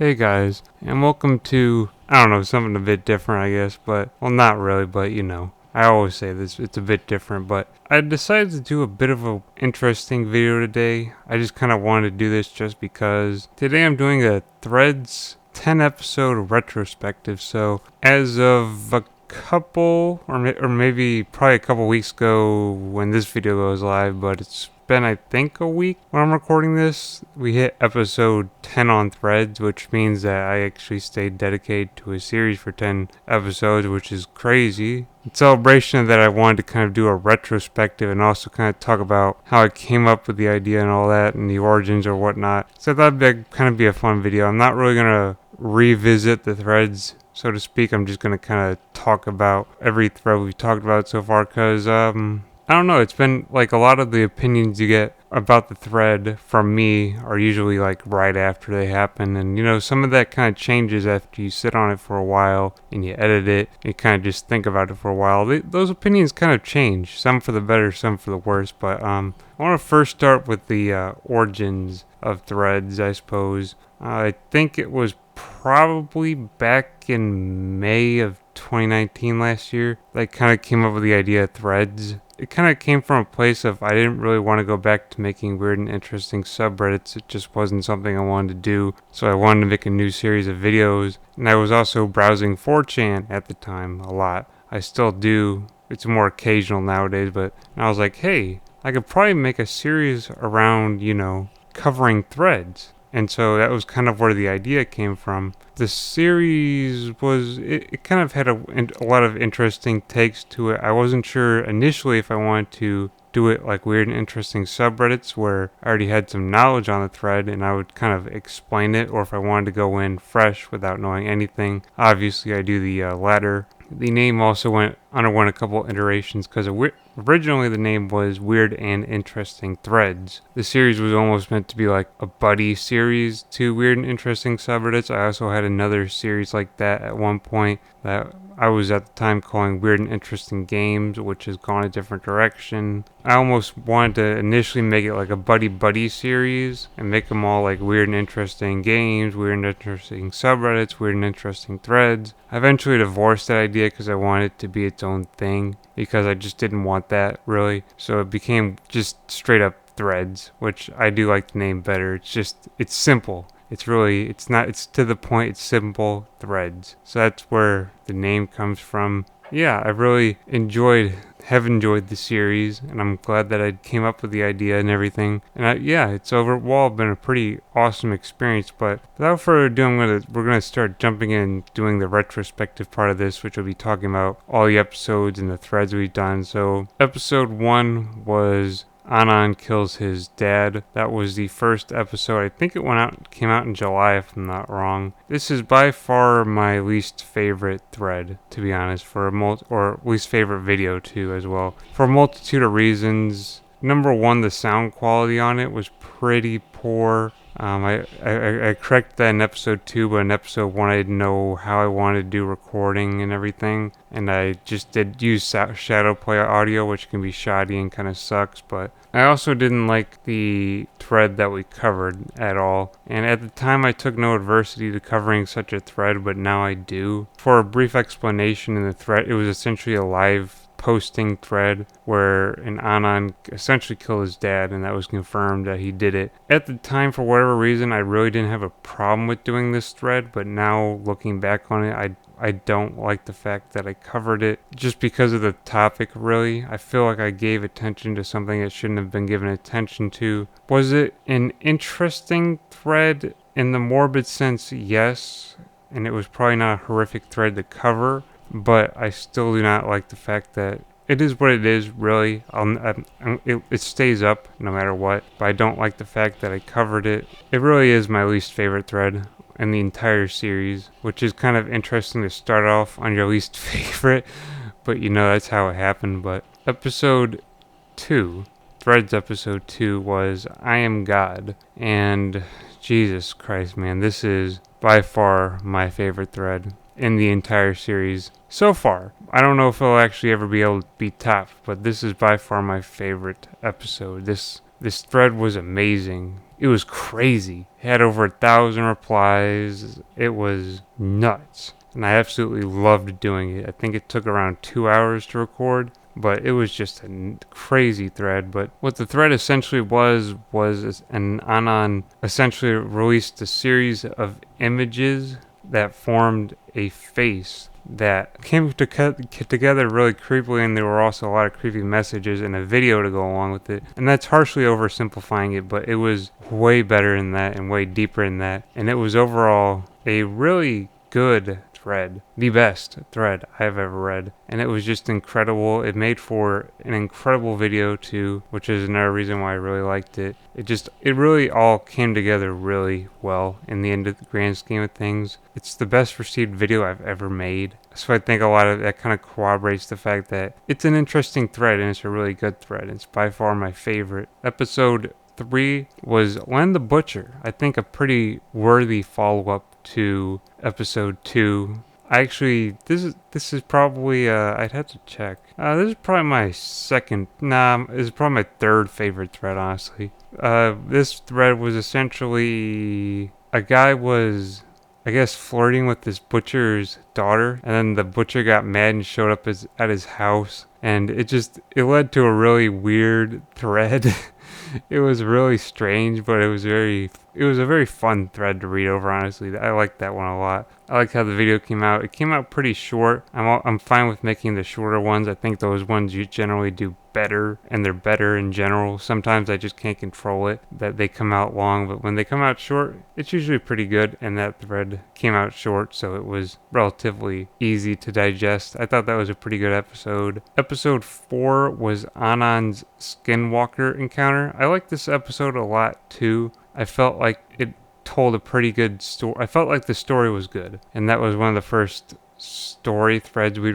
Hey guys, and welcome to, I don't know, something a bit different, I guess, but, well, not really, but I always say this, it's a bit different, but I decided to do a bit of an interesting video today. I just kind of wanted to do this just because today I'm doing a Threads 10 episode retrospective, so as of a couple, or maybe probably a couple weeks ago when this video goes live, but it's been, I think, a week when I'm recording this. We hit episode 10 on Threads, which means that I actually stayed dedicated to a series for 10 episodes, which is crazy. In celebration of that, I wanted to kind of do a retrospective and also kind of talk about how I came up with the idea and all that and the origins or whatnot. So I thought that'd kind of be a fun video. I'm not really going to revisit the threads, so to speak. I'm just going to kind of talk about every thread we've talked about so far because, I don't know, it's been like a lot of the opinions you get about the thread from me are usually like right after they happen, and some of that kind of changes after you sit on it for a while and you edit it and you kind of just think about it for a while. Those opinions kind of change, some for the better, some for the worse, but I want to first start with the origins of threads, I suppose. I think it was probably back in May of 2019 last year that I kind of came up with the idea of threads. It kind of came from a place of I didn't really want to go back to making weird and interesting subreddits. It just wasn't something I wanted to do. So I wanted to make a new series of videos. And I was also browsing 4chan at the time a lot. I still do. It's more occasional nowadays. But I was like, hey, I could probably make a series around, covering threads. And so that was kind of where the idea came from. The series was, it kind of had a lot of interesting takes to it. I wasn't sure initially if I wanted to do it like weird and interesting subreddits where I already had some knowledge on the thread and I would kind of explain it, or if I wanted to go in fresh without knowing anything. Obviously, I do the latter. The name also underwent a couple iterations because originally the name was Weird and Interesting Threads. The series was almost meant to be like a buddy series to Weird and Interesting subreddits. I also had another series like that at one point that I was at the time calling Weird and Interesting Games, which has gone a different direction. I almost wanted to initially make it like a buddy series and make them all like weird and interesting games, weird and interesting subreddits, weird and interesting threads. I eventually divorced that idea because I wanted it to be its own thing because I just didn't want that really. So it became just straight up threads, which I do like the name better. It's simple. It's to the point, it's simple threads. So that's where the name comes from. Yeah, I really have enjoyed the series, and I'm glad that I came up with the idea and everything. And it's overall been a pretty awesome experience. But without further ado, we're gonna start jumping in and doing the retrospective part of this, which will be talking about all the episodes and the threads we've done. So episode 1 was Anon kills his dad. That was the first episode. I think it came out in July, if I'm not wrong. This is by far my least favorite thread, to be honest, or least favorite video too, as well, for a multitude of reasons. Number one, the sound quality on it was pretty poor. I corrected that in episode 2, but in episode 1 I didn't know how I wanted to do recording and everything, and I just did use shadow play audio, which can be shoddy and kind of sucks. But I also didn't like the thread that we covered at all, and at the time I took no adversity to covering such a thread, but now I do. For a brief explanation, in the thread, it was essentially a live posting thread where an Anon essentially killed his dad, and that was confirmed that he did it. At the time, for whatever reason, I really didn't have a problem with doing this thread, but now looking back on it, I don't like the fact that I covered it just because of the topic, really. I feel like I gave attention to something that shouldn't have been given attention to. Was it an interesting thread in the morbid sense? Yes, and it was probably not a horrific thread to cover, but I still do not like the fact that it is what it is, really. It stays up no matter what, but I don't like the fact that I covered it. It really is my least favorite thread in the entire series, which is kind of interesting to start off on your least favorite, but that's how it happened. But episode 2, Threads episode 2, was I Am God, and Jesus Christ, man, this is by far my favorite thread in the entire series so far. I don't know if it'll actually ever be able to be topped, but this is by far my favorite episode. This thread was amazing. it was crazy. It had over 1,000 replies. It was nuts. And I absolutely loved doing it. I think it took around 2 hours to record, but it was just a crazy thread. But what the thread essentially was an Anon essentially released a series of images that formed a face that came together really creepily, and there were also a lot of creepy messages and a video to go along with it. And that's harshly oversimplifying it, but it was way better than that and way deeper than that. And it was overall a really good thread, the best thread I have ever read, and it was just incredible. It made for an incredible video too, which is another reason why I really liked it. It really all came together really well in the end of the grand scheme of things. It's the best received video I've ever made, so I think a lot of that kind of corroborates the fact that it's an interesting thread and it's a really good thread. It's by far my favorite. Episode 3 was Len the Butcher. I think a pretty worthy follow-up to episode 2. Actually, this is probably I'd have to check. This is probably my this is probably my third favorite thread, honestly. This thread was essentially a guy was, I guess, flirting with this butcher's daughter, and then the butcher got mad and showed up at his house, and it led to a really weird thread. It was really strange, but it was a very fun thread to read over, honestly. I liked that one a lot. I like how the video came out. It came out pretty short. I'm fine with making the shorter ones. I think those ones you generally do better, and they're better in general. Sometimes I just can't control it that they come out long, but when they come out short, it's usually pretty good, and that thread came out short, so it was relatively easy to digest. I thought that was a pretty good episode. Episode 4 was Anon's Skinwalker encounter. I liked this episode a lot too. I felt like it told a pretty good story. I felt like the story was good, and that was one of the first story threads we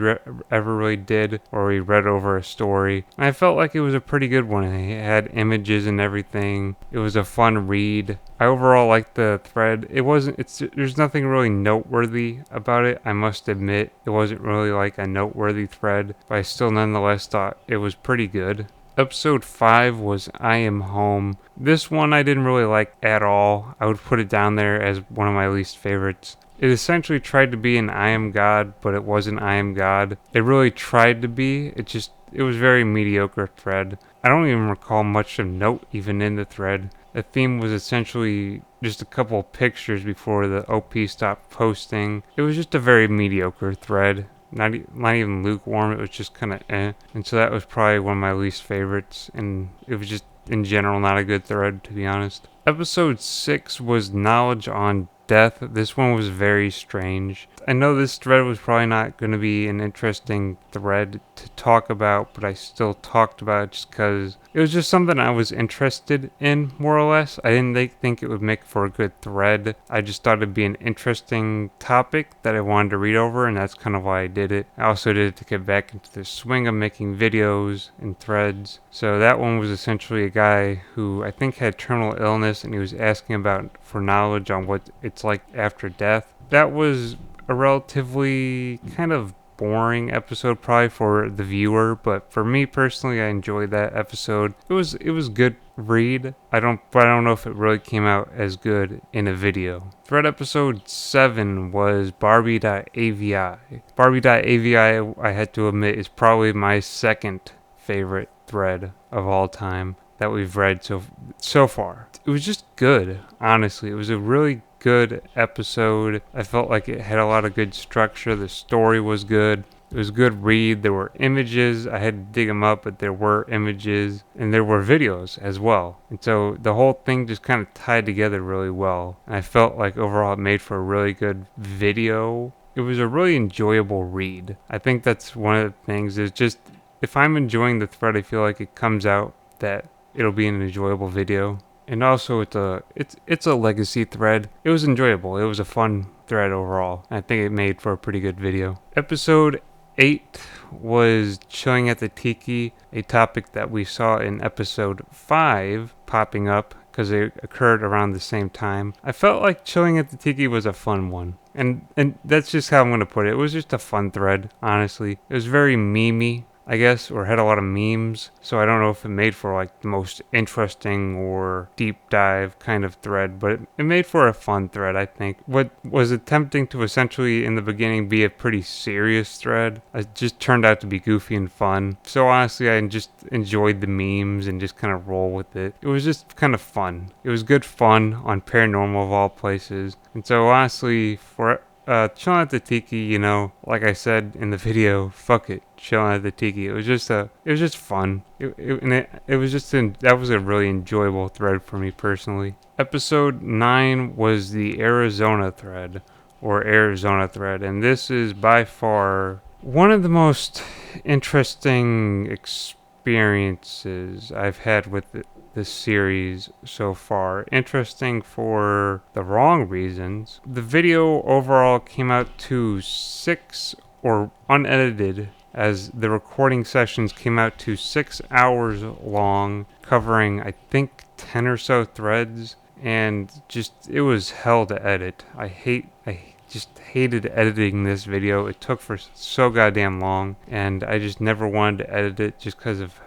ever really did, or we read over a story. And I felt like it was a pretty good one. It had images and everything. It was a fun read. I overall liked the thread. There's nothing really noteworthy about it, I must admit. It wasn't really like a noteworthy thread, but I still nonetheless thought it was pretty good. Episode 5 was I Am Home. This one I didn't really like at all. I would put it down there as one of my least favorites. It essentially tried to be an I Am God, but it wasn't I Am God. It really tried to be. It was very mediocre thread. I don't even recall much of note even in the thread. The theme was essentially just a couple of pictures before the OP stopped posting. It was just a very mediocre thread. Not even lukewarm, it was just kind of eh. And so that was probably one of my least favorites, and it was just in general not a good thread, to be honest. Episode 6 was Knowledge on Death. This one was very strange. I know this thread was probably not going to be an interesting thread to talk about, but I still talked about it just because it was just something I was interested in, more or less. I didn't think it would make for a good thread. I just thought it'd be an interesting topic that I wanted to read over, and that's kind of why I did it. I also did it to get back into the swing of making videos and threads. So that one was essentially a guy who I think had terminal illness, and he was asking for knowledge on what it's like after death. That was a relatively kind of boring episode probably for the viewer, but for me personally, I enjoyed that episode. It was good read. I don't know if it really came out as good in a video. Thread episode 7 was Barbie.avi. Barbie.avi, I had to admit, is probably my second favorite thread of all time that we've read so far. It was just good, honestly. It was a really good episode. I felt like it had a lot of good structure. The story was good. It was a good read. There were images. I had to dig them up, but there were images, and there were videos as well. And so the whole thing just kind of tied together really well. And I felt like overall it made for a really good video. It was a really enjoyable read. I think that's one of the things is just if I'm enjoying the thread, I feel like it comes out that it'll be an enjoyable video. And also it's a legacy thread. It was enjoyable. It was a fun thread overall. I think it made for a pretty good video. Episode 8 was Chilling at the Tiki, a topic that we saw in episode 5 popping up because it occurred around the same time. I felt like Chilling at the Tiki was a fun one. And that's just how I'm going to put it. It was just a fun thread, honestly. It was very memey. I guess, or had a lot of memes. So I don't know if it made for like the most interesting or deep dive kind of thread, but it made for a fun thread, I think. What was attempting to essentially in the beginning be a pretty serious thread, it just turned out to be goofy and fun. So honestly, I just enjoyed the memes and just kind of roll with it. It was just kind of fun. It was good fun on Paranormal of all places. And so honestly, for chilling at the Tiki, like I said in the video, fuck it, chilling at the Tiki. It was just fun. It was just that was a really enjoyable thread for me personally. Episode 9 was the Arizona thread, and this is by far one of the most interesting experiences I've had with this series so far. Interesting for the wrong reasons. The video overall came out to 6, or unedited, as the recording sessions came out to 6 hours long, covering I think 10 or so threads, and just it was hell to edit. I just hated editing this video. It took for so goddamn long, and I just never wanted to edit it just because of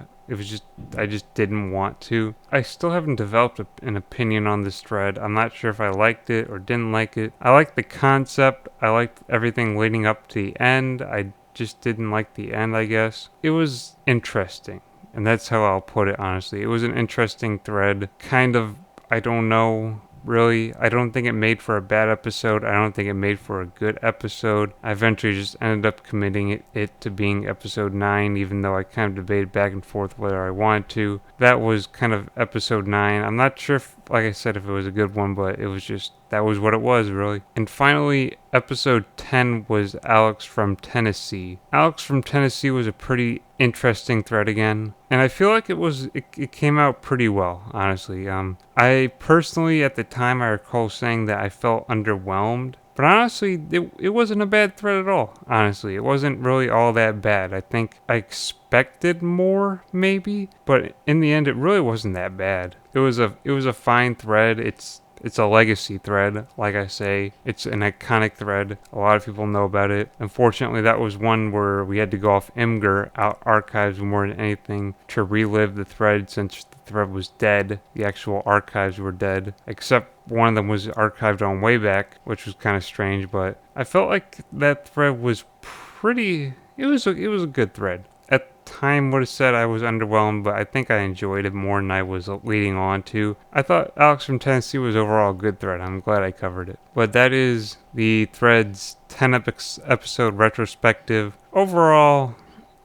I just didn't want to. I still haven't developed an opinion on this thread. I'm not sure if I liked it or didn't like it. I liked the concept. I liked everything leading up to the end. I just didn't like the end, I guess. It was interesting, and that's how I'll put it, honestly. It was an interesting thread. Kind of, I don't know. Really, I don't think it made for a bad episode. I don't think it made for a good episode. I eventually just ended up committing it to being episode 9, even though I kind of debated back and forth whether I wanted to. That was kind of episode 9. I'm not sure if, like I said, if it was a good one, but it was just, that was what it was, really. And finally, episode 10 was Alex from Tennessee. Alex from Tennessee was a pretty interesting thread again, and I feel like it came out pretty well, honestly. I personally, at the time, I recall saying that I felt underwhelmed, but honestly, it wasn't a bad thread at all. Honestly, it wasn't really all that bad. I think I expected more, maybe, but in the end, it really wasn't that bad. It was a fine thread. It's a legacy thread, like I say. It's an iconic thread. A lot of people know about it. Unfortunately, that was one where we had to go off Imgur archives more than anything to relive the thread, since the thread was dead. The actual archives were dead, except one of them was archived on Wayback, which was kind of strange, but I felt like that thread was pretty... It was a good thread. At the time would have said I was underwhelmed, but I think I enjoyed it more than I was leading on to. I thought Alex from Tennessee was overall a good thread. I'm glad I covered it. But that is the thread's 10 episode retrospective. Overall,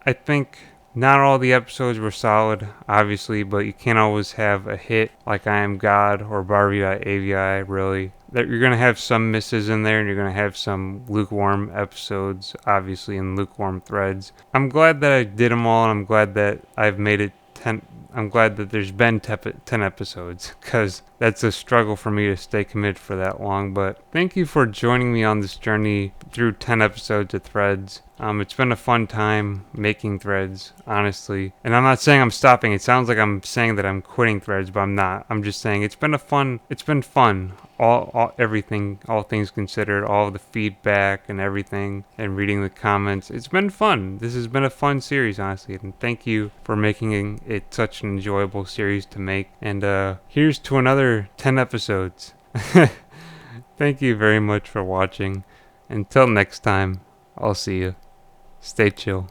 I think not all the episodes were solid, obviously, but you can't always have a hit like I Am God or Barbie.avi, really. That you're going to have some misses in there, and you're going to have some lukewarm episodes, obviously, and lukewarm threads. I'm glad that I did them all, and I'm glad that I've made it 10. I'm glad that there's been 10 episodes, because that's a struggle for me to stay committed for that long. But thank you for joining me on this journey through 10 episodes of threads. It's been a fun time making threads, honestly. And I'm not saying I'm stopping. It sounds like I'm saying that I'm quitting threads, but I'm not. I'm just saying it's been fun. Everything, all things considered, all of the feedback and everything, and reading the comments. It's been fun. This has been a fun series, honestly. And thank you for making it such an enjoyable series to make. And here's to another 10 episodes. Thank you very much for watching. Until next time, I'll see you. Stay chill.